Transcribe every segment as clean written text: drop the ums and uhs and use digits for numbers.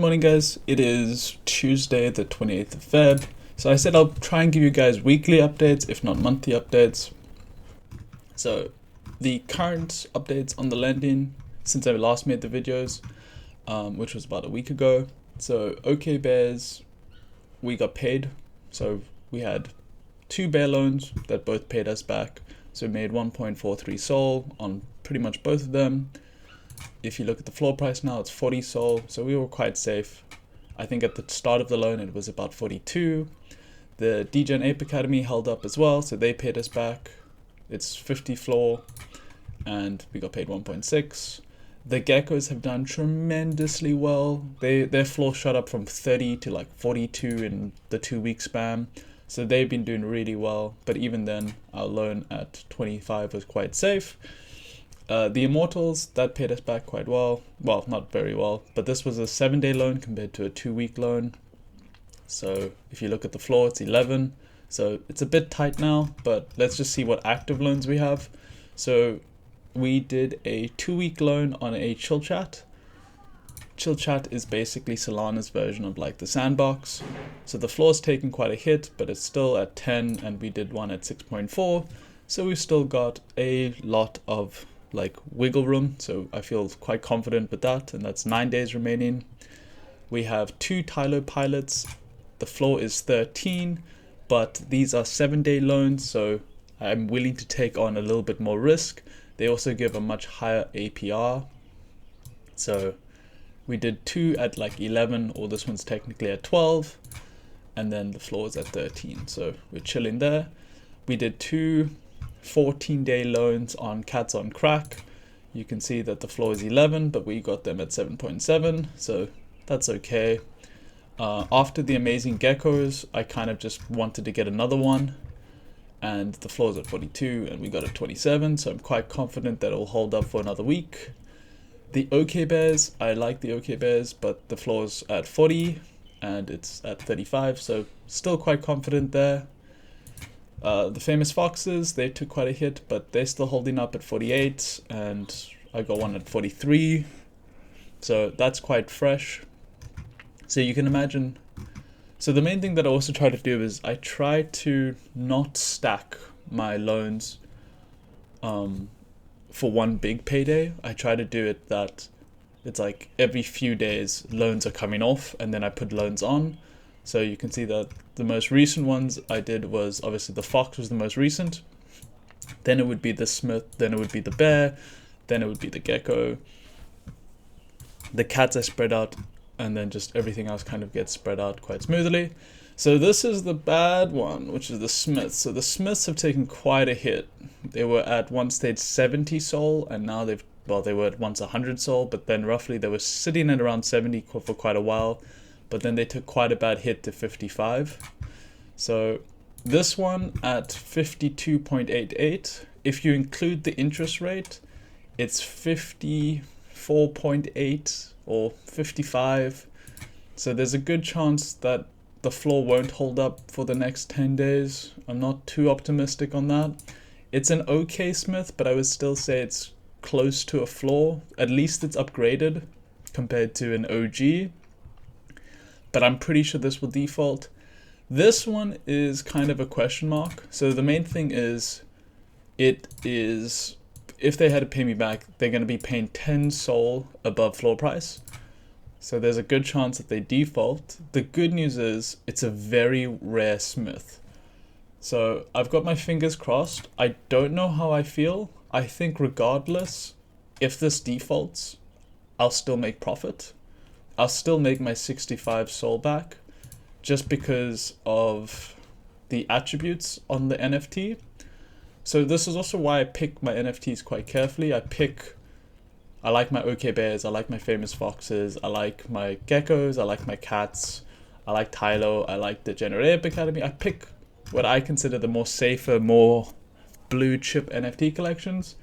Morning guys, it is Tuesday the 28th of Feb. So I said I'll try and give you guys weekly updates, if not monthly updates. So the current updates on the lending since I last made the videos, which was about a week ago. So OK Bears, we got paid. So we had two bear loans that both paid us back. So we made 1.43 sol on pretty much both of them. If you look at the floor price now, it's 40 sol, so we were quite safe. I think at the start of the loan it was about 42. The Degenerate Academy held up as well, so they paid us back. It's 50 floor and we got paid 1.6. The geckos have done tremendously well. Their floor shot up from 30 to like 42 in the 2-week span, so they've been doing really well. But even then, our loan at 25 was quite safe. The Immortals, that paid us back quite well. Well, not very well, but this was a 7-day loan compared to a 2-week loan. So if you look at the floor, it's 11. So it's a bit tight now, but let's just see what active loans we have. So we did a 2-week loan on a chill chat. Chill chat is basically Solana's version of like the sandbox. So the floor's taken quite a hit, but it's still at 10 and we did one at 6.4. So we've still got a lot of like wiggle room, so I feel quite confident with that, and that's 9 days remaining. We have 2 Tylo pilots. The floor is 13, but these are 7-day loans, so I'm willing to take on a little bit more risk. They also give a much higher APR, so we did 2 at like 11, or this one's technically at 12, and then the floor is at 13, so we're chilling there. We did 2 14-day loans on Cats on Crack. You can see that the floor is 11, but we got them at 7.7, so that's okay. After the amazing geckos, I kind of just wanted to get another one, and the floor is at 42 and we got it 27, so I'm quite confident that it will hold up for another week. The OK Bears, I like the OK Bears, but the floor is at 40 and it's at 35, so still quite confident there. The Famous Foxes, they took quite a hit, but they're still holding up at 48, and I got one at 43, so that's quite fresh. So you can imagine. So the main thing that I also try to do is I try to not stack my loans for one big payday. I try to do it that it's like every few days loans are coming off and then I put loans on. So you can see that the most recent ones I did was obviously the Fox was the most recent. Then it would be the Smith, then it would be the Bear, then it would be the Gecko. The Cats I spread out, and then just everything else kind of gets spread out quite smoothly. So this is the bad one, which is the Smiths. So the Smiths have taken quite a hit. They were at one stage 70 sol, and now they were at once 100 sol, but then roughly they were sitting at around 70 for quite a while. But then they took quite a bad hit to 55. So this one at 52.88, if you include the interest rate, it's 54.8 or 55. So there's a good chance that the floor won't hold up for the next 10 days. I'm not too optimistic on that. It's an okay Smith, but I would still say it's close to a floor. At least it's upgraded compared to an OG. But I'm pretty sure this will default. This one is kind of a question mark. So the main thing is, if they had to pay me back, they're going to be paying 10 sol above floor price. So there's a good chance that they default. The good news is it's a very rare Smith. So I've got my fingers crossed. I don't know how I feel. I think regardless, if this defaults, I'll still make profit. I'll still make my 65 sol back just because of the attributes on the NFT. So this is also why I pick my NFTs quite carefully. I like my OK Bears, I like my Famous Foxes, I like my Geckos, I like my Cats, I like Tylo, I like the Degenerate Academy. I pick what I consider the more safer, more blue chip NFT collections.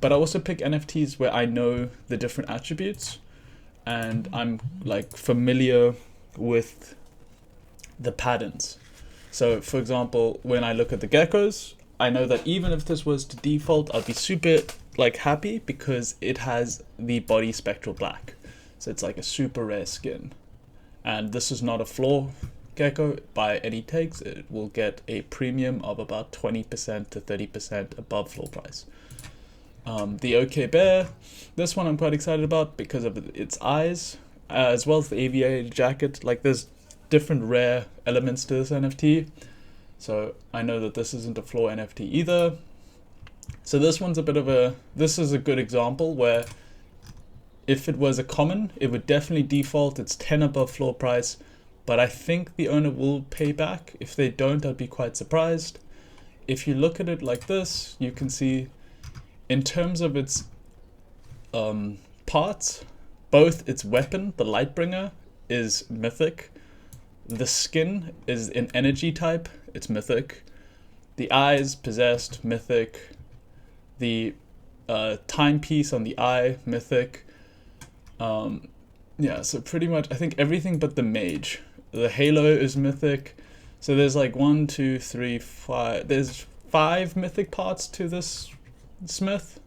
But I also pick NFTs where I know the different attributes and I'm like familiar with the patterns. So for example, when I look at the geckos, I know that even if this was to default, I'd be super like happy because it has the body spectral black. So it's like a super rare skin. And this is not a floor gecko by any takes. It will get a premium of about 20% to 30% above floor price. The OK Bear, this one I'm quite excited about because of its eyes, as well as the aviator jacket. Like, there's different rare elements to this NFT, so I know that this isn't a floor NFT either. So this one's this is a good example where if it was a common, it would definitely default. It's 10 above floor price, but I think the owner will pay back. If they don't, I'd be quite surprised. If you look at it like this, you can see in terms of its parts, both its weapon, the Lightbringer, is mythic. The skin is an energy type, it's mythic. The eyes, possessed, mythic. The timepiece on the eye, mythic. Yeah, so pretty much I think everything but the mage. The halo is mythic. So there's like 1, 2, 3, 5. There's 5 mythic parts to this smith.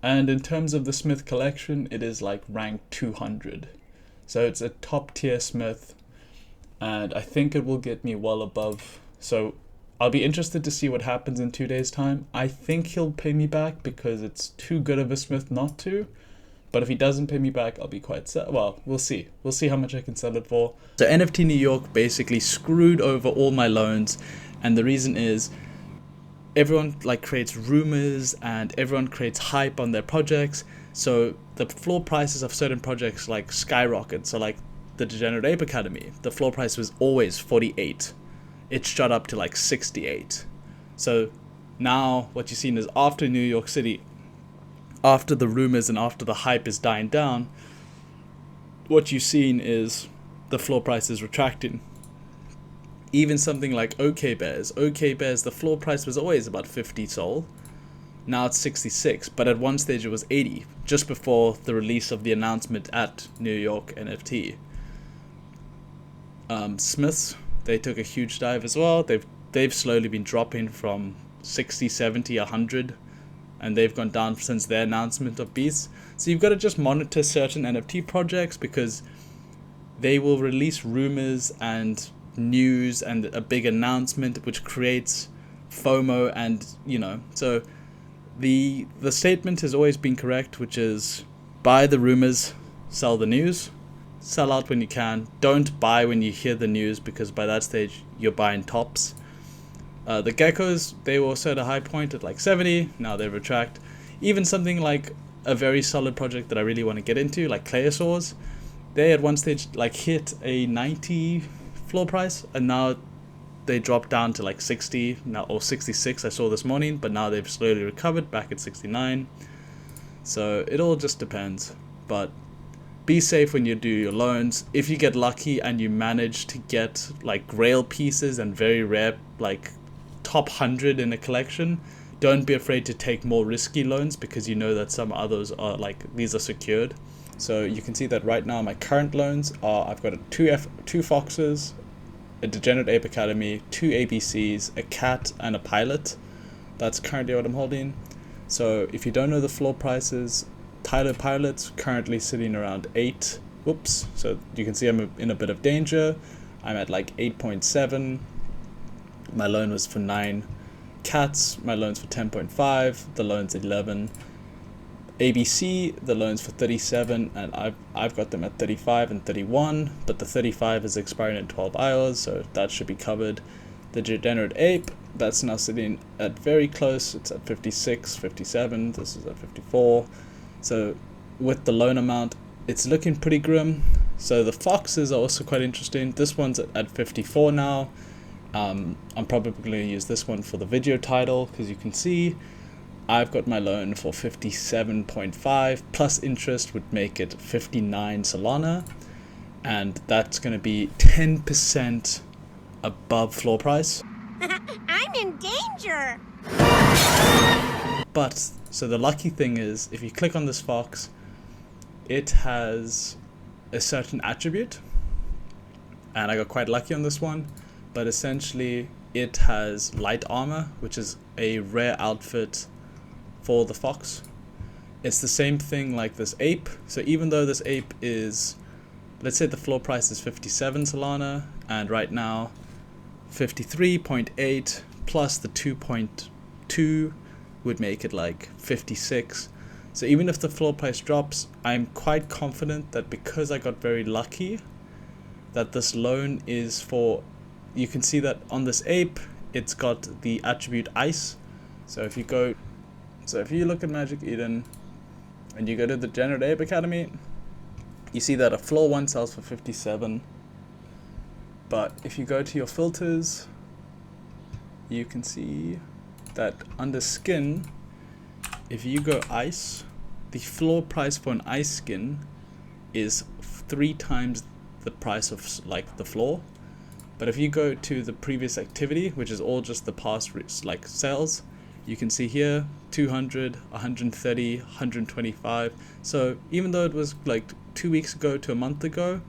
And in terms of the smith collection, it is like rank 200. So it's a top tier smith. And I think it will get me well above. So I'll be interested to see what happens in 2 days' time. I think he'll pay me back because it's too good of a smith not to. But if he doesn't pay me back, I'll be quite sad. Well, we'll see. We'll see how much I can sell it for. So NFT New York basically screwed over all my loans. And the reason is everyone like creates rumors and everyone creates hype on their projects. So the floor prices of certain projects like skyrocket. So like the Degenerate Ape Academy, the floor price was always 48. It shot up to like 68. So now what you've seen is after New York City, after the rumors and after the hype is dying down, what you've seen is the floor price is retracting. Even something like OK Bears, the floor price was always about 50 sol. Now it's 66, but at one stage it was 80, just before the release of the announcement at New York NFT. Smiths, they took a huge dive as well. They've slowly been dropping from 60, 70, 100, and they've gone down since their announcement of beasts. So you've got to just monitor certain NFT projects because they will release rumors and news and a big announcement which creates FOMO, and so the statement has always been correct, which is buy the rumors, sell the news. Sell out when you can. Don't buy when you hear the news, because by that stage you're buying tops. The geckos, they were also at a high point at like 70. Now they retract. Even something like a very solid project that I really want to get into, like Clayosaurs, they at one stage like hit a 90 floor price, and now they dropped down to like 60 now, or 66 I saw this morning, but now they've slowly recovered back at 69. So it all just depends, but be safe when you do your loans. If you get lucky and you manage to get like grail pieces and very rare like top 100 in a collection, don't be afraid to take more risky loans, because you know that some others are like, these are secured. So you can see that right now my current loans are, I've got two foxes, a Degenerate Ape Academy, 2 ABCs, a cat, and a pilot. That's currently what I'm holding. So if you don't know the floor prices, Tyler Pilot's currently sitting around 8. Whoops. So you can see I'm in a bit of danger. I'm at like 8.7. My loan was for 9. Cats, my loan's for 10.5. The loan's 11. ABC, the loan's for 37, and I've got them at 35 and 31, but the 35 is expiring in 12 hours, so that should be covered. The Degenerate Ape, that's now sitting at very close. It's at 56, 57. This is at 54. So with the loan amount, it's looking pretty grim. So the foxes are also quite interesting. This one's at 54 now. I'm probably going to use this one for the video title, because you can see I've got my loan for 57.5 plus interest would make it 59 Solana, and that's going to be 10% above floor price. I'm in danger. But so the lucky thing is, if you click on this fox, it has a certain attribute, and I got quite lucky on this one. But essentially it has light armor, which is a rare outfit for the fox. It's the same thing like this ape. So even though this ape is let's say the floor price is 57 Solana, and right now 53.8 plus the 2.2 would make it like 56. So even if the floor price drops, I'm quite confident that because I got very lucky, that this loan is for, you can see that on this ape, it's got the attribute ice. So if you look at magiceden and you go to the Degenerate Ape Academy, you see that a floor one sells for 57. But if you go to your filters, you can see that under skin, if you go ice, the floor price for an ice skin is 3 times the price of like the floor. But if you go to the previous activity, which is all just the past like sales, you can see here 200, 130, 125. So even though it was like 2 weeks ago to a month ago,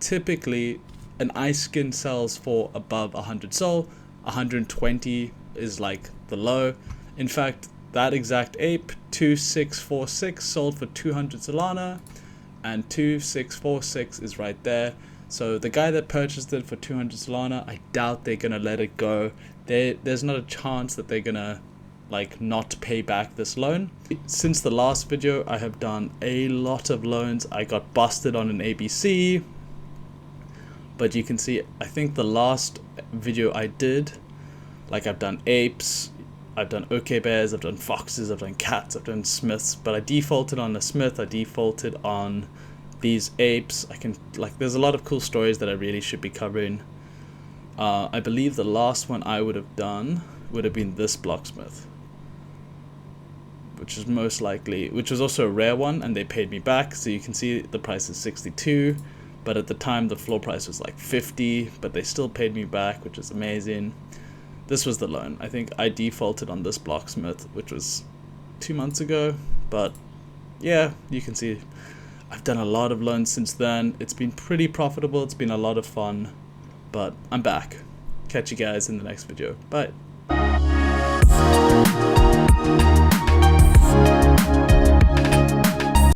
typically an ice skin sells for above 100 sol. 120 is like the low. In fact, that exact ape 2646 sold for 200 Solana, and 2646 is right there. So the guy that purchased it for 200 Solana, I doubt they're gonna let it go. There's not a chance that they're gonna like not pay back this loan. Since the last video, I have done a lot of loans. I got busted on an ABC, but you can see, I think the last video I did, like I've done apes, I've done OK bears, I've done foxes, I've done cats, I've done smiths, but I defaulted on a smith, I defaulted on these apes. There's a lot of cool stories that I really should be covering. I believe the last one I would have done would have been this Blocksmith, which was also a rare one, and they paid me back. So you can see the price is 62, but at the time the floor price was like 50, but they still paid me back, which is amazing. This was the loan. I think I defaulted on this Blocksmith, which was 2 months ago, but yeah, you can see I've done a lot of loans since then. It's been pretty profitable. It's been a lot of fun, but I'm back. Catch you guys in the next video. Bye.